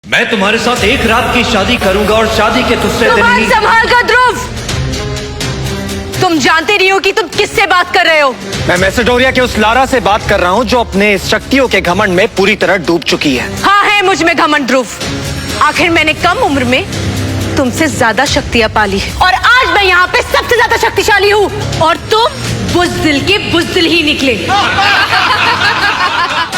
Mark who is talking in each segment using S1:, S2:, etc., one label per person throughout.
S1: मैं तुम्हारे साथ एक रात की शादी करूंगा और शादी के दूसरे दिन ही।
S2: संभाल कर ध्रुव, तुम जानते नहीं हो कि तुम किससे बात कर रहे हो।
S3: मैं मैसेडोरिया के उस लारा से बात कर रहा हूँ जो अपने शक्तियों के घमंड में पूरी तरह डूब चुकी है।
S2: हाँ है मुझ में घमंड ध्रुव। आखिर मैंने कम उम्र में तुमसे ज्यादा शक्तियां पाली है और आज मैं यहाँ पे सबसे ज्यादा शक्तिशाली हूँ और तुम बुज़दिल के बुज़दिल ही निकले।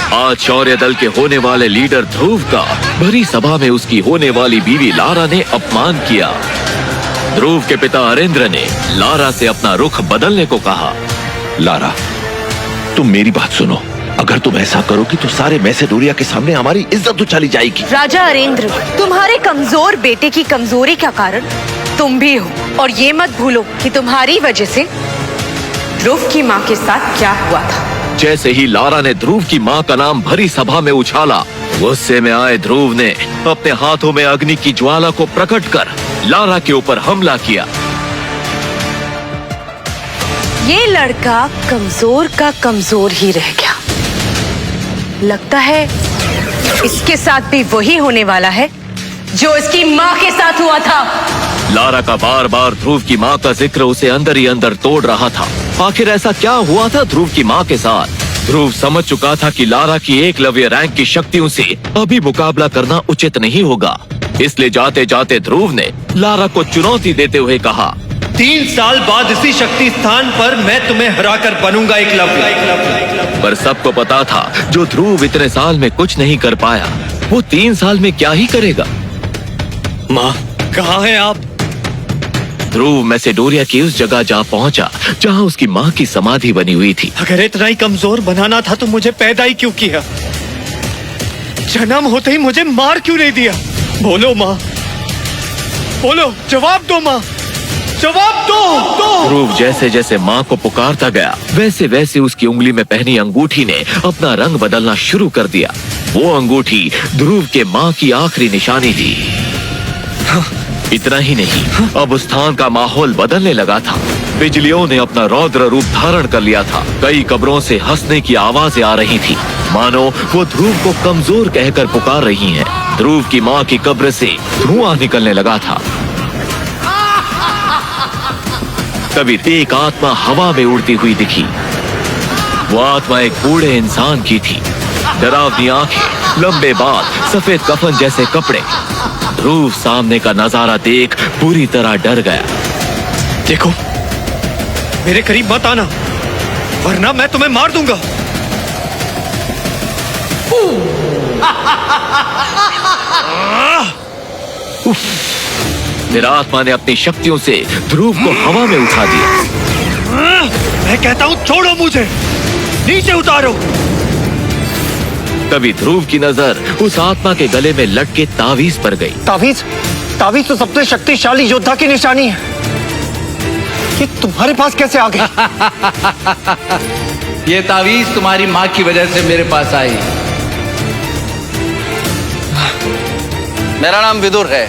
S4: आज शौर्य दल के होने वाले लीडर ध्रुव का भरी सभा में उसकी होने वाली बीवी लारा ने अपमान किया। ध्रुव के पिता अरेंद्र ने लारा से अपना रुख बदलने को कहा।
S5: लारा, तुम मेरी बात सुनो। अगर तुम ऐसा करोगी तो सारे मैसेडोरिया के सामने हमारी इज्जत उछाली जाएगी।
S2: राजा अरेंद्र, तुम्हारे कमजोर बेटे की कमजोरी का कारण तुम भी हो और ये मत भूलो कि तुम्हारी वजह से ध्रुव की माँ के साथ क्या हुआ था।
S4: जैसे ही लारा ने ध्रुव की माँ का नाम भरी सभा में उछाला, गुस्से में आए ध्रुव ने अपने हाथों में अग्नि की ज्वाला को प्रकट कर लारा के ऊपर हमला किया।
S2: ये लड़का कमजोर का कमजोर ही रह गया। लगता है इसके साथ भी वही होने वाला है जो इसकी माँ के साथ हुआ था।
S4: लारा का बार बार ध्रुव की माँ का जिक्र उसे अंदर ही अंदर तोड़ रहा था। आखिर ऐसा क्या हुआ था ध्रुव की माँ के साथ? ध्रुव समझ चुका था कि लारा की एकलव्य रैंक की शक्तियों से अभी मुकाबला करना उचित नहीं होगा। इसलिए जाते जाते ध्रुव ने लारा को चुनौती देते हुए कहा,
S1: 3 साल बाद इसी शक्ति स्थान पर मैं तुम्हें हराकर बनूंगा एकलव्य।
S4: पर सबको पता था जो ध्रुव इतने साल में कुछ नहीं कर पाया, वो 3 साल में क्या ही करेगा।
S1: माँ, कहाँ हैं आप?
S4: ध्रुव मैसेडोरिया की उस जगह जा पहुंचा जहां उसकी माँ की समाधि बनी हुई थी।
S1: अगर इतना ही कमजोर बनाना था तो मुझे पैदा ही क्यों किया? जन्म होते ही मुझे मार क्यों नहीं दिया? बोलो माँ, बोलो, जवाब दो माँ, जवाब दो।
S4: ध्रुव जैसे जैसे माँ को पुकारता गया, वैसे वैसे उसकी उंगली में पहनी अंगूठी ने अपना रंग बदलना शुरू कर दिया। वो अंगूठी ध्रुव के माँ की आखिरी निशानी थी। इतना ही नहीं, अब उस स्थान का माहौल बदलने लगा था। बिजलियों ने अपना रौद्र रूप धारण कर लिया था। कई कब्रों से हंसने की आवाजें आ रही थी, मानो वो ध्रुव को कमजोर कहकर पुकार रही हैं। ध्रुव की माँ की कब्र से धुआं निकलने लगा था। तभी एक आत्मा हवा में उड़ती हुई दिखी। वो आत्मा एक बूढ़े इंसान की थी। डरावनी आंखें, लंबे बाल, सफेद कफन जैसे कपड़े। ध्रुव सामने का नजारा देख पूरी तरह डर गया।
S1: देखो, मेरे करीब मत आना वरना मैं तुम्हें मार दूंगा।
S4: फिर आत्मा ने अपनी शक्तियों से ध्रुव को हवा में उठा दिया।
S1: मैं कहता हूँ छोड़ो मुझे, नीचे उतारो।
S4: तभी ध्रुव की नजर उस आत्मा के गले में लटके तावीज पर गई।
S3: तावीज? तावीज तो सबसे शक्तिशाली योद्धा की निशानी है। ये तुम्हारे पास कैसे आ गया?
S6: ये तावीज तुम्हारी माँ की वजह से मेरे पास आई। मेरा नाम विदुर है।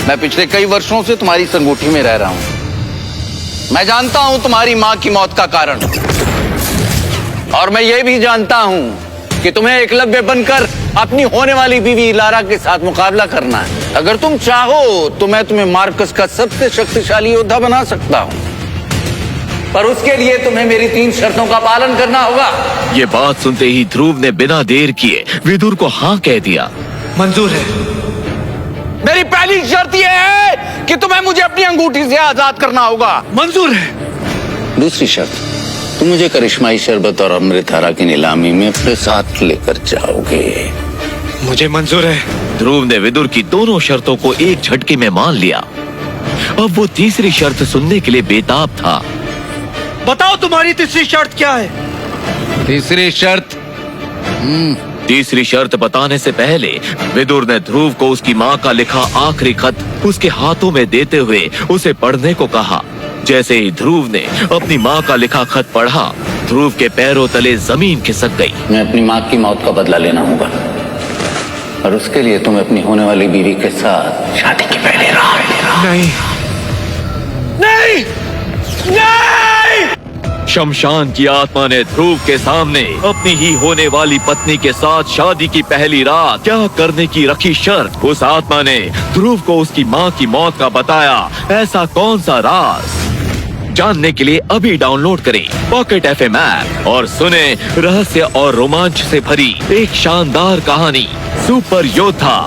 S6: मैं पिछले कई वर्षों से तुम्हारी इस अंगूठी में रह रहा हूं। मैं जानता हूं तुम्हारी माँ की मौत का कारण, और मैं ये भी जानता हूं कि तुम्हें एकलव्य बनकर अपनी होने वाली बीवी लारा के साथ मुकाबला करना है। अगर तुम चाहो तो मैं तुम्हें मार्कस का सबसे शक्तिशाली योद्धा बना सकता हूं, पर उसके लिए तुम्हें मेरी 3 शर्तों का पालन करना होगा।
S4: ये बात सुनते ही ध्रुव ने बिना देर किए विदुर को हाँ कह दिया।
S1: मंजूर है।
S6: मेरी पहली शर्त यह है कि तुम्हें मुझे अपनी अंगूठी से आजाद करना होगा।
S1: मंजूर है।
S6: दूसरी शर्त, तुम मुझे करिश्माई शरबत और अमृतधारा की नीलामी में अपने साथ लेकर जाओगे।
S1: मुझे मंजूर है।
S4: ध्रुव ने विदुर की दोनों शर्तों को एक झटके में मान लिया। अब वो तीसरी शर्त सुनने के लिए बेताब था।
S1: बताओ तुम्हारी तीसरी शर्त क्या है?
S4: तीसरी शर्त बताने से पहले विदुर ने ध्रुव को उसकी माँ का लिखा आखिरी खत उसके हाथों में देते हुए उसे पढ़ने को कहा। जैसे ही ध्रुव ने अपनी माँ का लिखा खत पढ़ा, ध्रुव के पैरों तले जमीन खिसक गई।
S6: मैं अपनी माँ की मौत का बदला लेना होगा, और उसके लिए तुम्हें अपनी होने वाली बीवी के साथ शादी की पहली रात।
S1: नहीं, नहीं, नहीं!
S4: शमशान की आत्मा ने ध्रुव के सामने अपनी ही होने वाली पत्नी के साथ शादी की पहली रात क्या करने की रखी शर्त। उस आत्मा ने ध्रुव को उसकी माँ की मौत का बताया ऐसा कौन सा राज। जानने के लिए अभी डाउनलोड करें पॉकेट FM ऐप और सुने रहस्य और रोमांच से भरी एक शानदार कहानी सुपर योद्धा।